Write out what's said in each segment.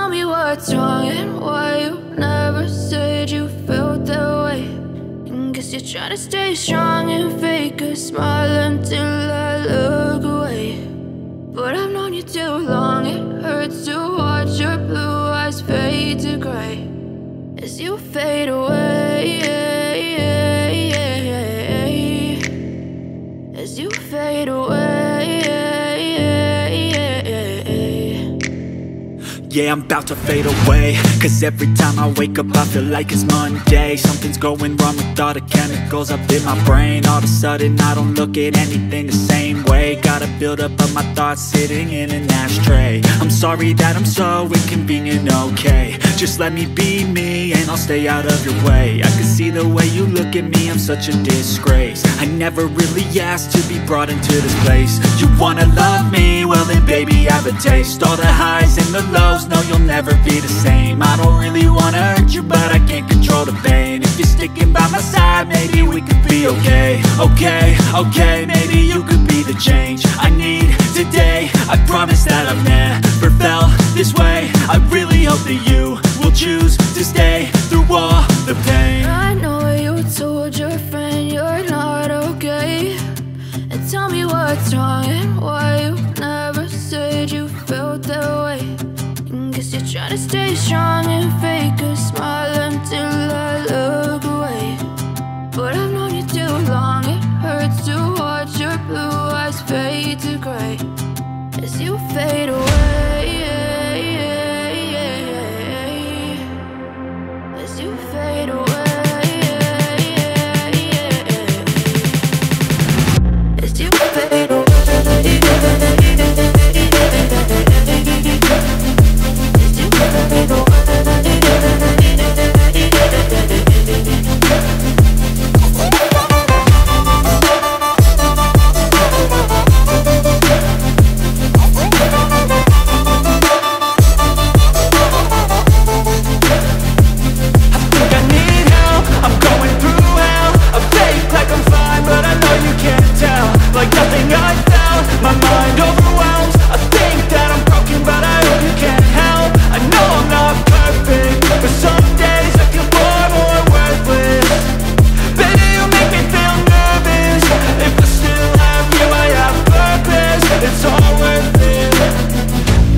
tell me what's wrong and why you never said you felt that way. And guess you're trying to stay strong and fake a smile until I look away. But I've known you too long, it hurts to watch your blue eyes fade to gray as you fade away, as you fade away. Yeah, I'm about to fade away, cause every time I wake up I feel like it's Monday. Something's going wrong with all the chemicals up in my brain. All of a sudden I don't look at anything the same way. Gotta build up of my thoughts sitting in an ashtray. I'm sorry that I'm so inconvenient, okay. Just let me be me and I'll stay out of your way. I can see the way you look at me, I'm such a disgrace. I never really asked to be brought into this place. You wanna love me? Well then baby I have a taste. All the highs and the lows, no you'll never be the same. I don't really wanna hurt you but I can't control the pain. If you're sticking by my side maybe we could be okay. Okay, maybe you could be the change I need today. I promise that I've never felt this way. I really hope that you will choose to stay through all the pain. I know you told your friend you're not okay. And tell me what's wrong and why you never said you felt that way. And guess you're trying to stay strong and fake a smile until I look away. But I've known you too long, it hurts to watch your blue eyes fade to gray as you fade away, as you fade away, as you fade away. Like nothing I felt, my mind overwhelms. I think that I'm broken but I hope you can't help. I know I'm not perfect, but some days I feel far more worthless. Baby, you make me feel nervous. If I still have you, I have purpose. It's all worth it.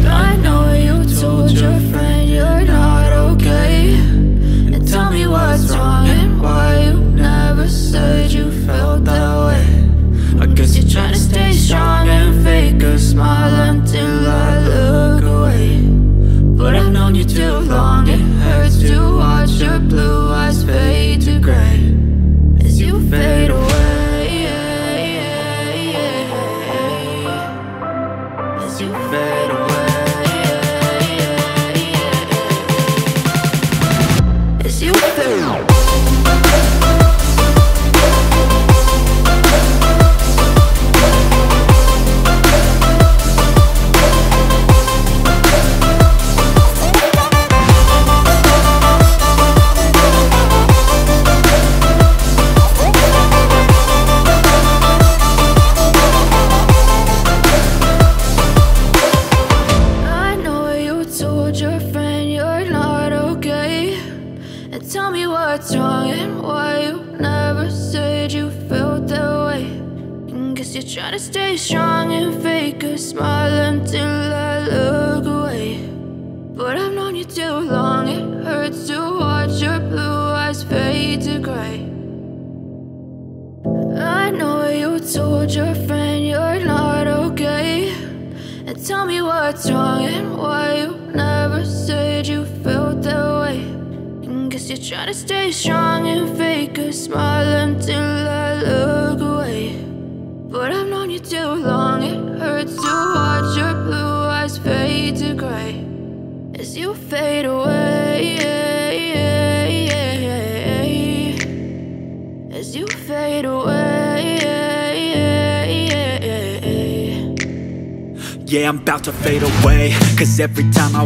I know you told your friend you're not okay. And tell me what's wrong and why you never said you felt that way. I guess you're trying to stay strong and fake a smile until I look away. But I've known you too long, it hurts to watch your blue eyes fade to gray as you fade away, as you fade away, as you fade away. Tell me what's wrong and why you never said you felt that way. And guess you're trying to stay strong and fake a smile until I look away. But I've known you too long, it hurts to watch your blue eyes fade to gray. I know you told your friend you're not okay. And tell me what's wrong and why you never said you felt that way. Guess you're trying to stay strong and fake a smile until I look away. But I've known you too long, it hurts to watch your blue eyes fade to gray as you fade away, as you fade away. Yeah, I'm about to fade away, cause every time I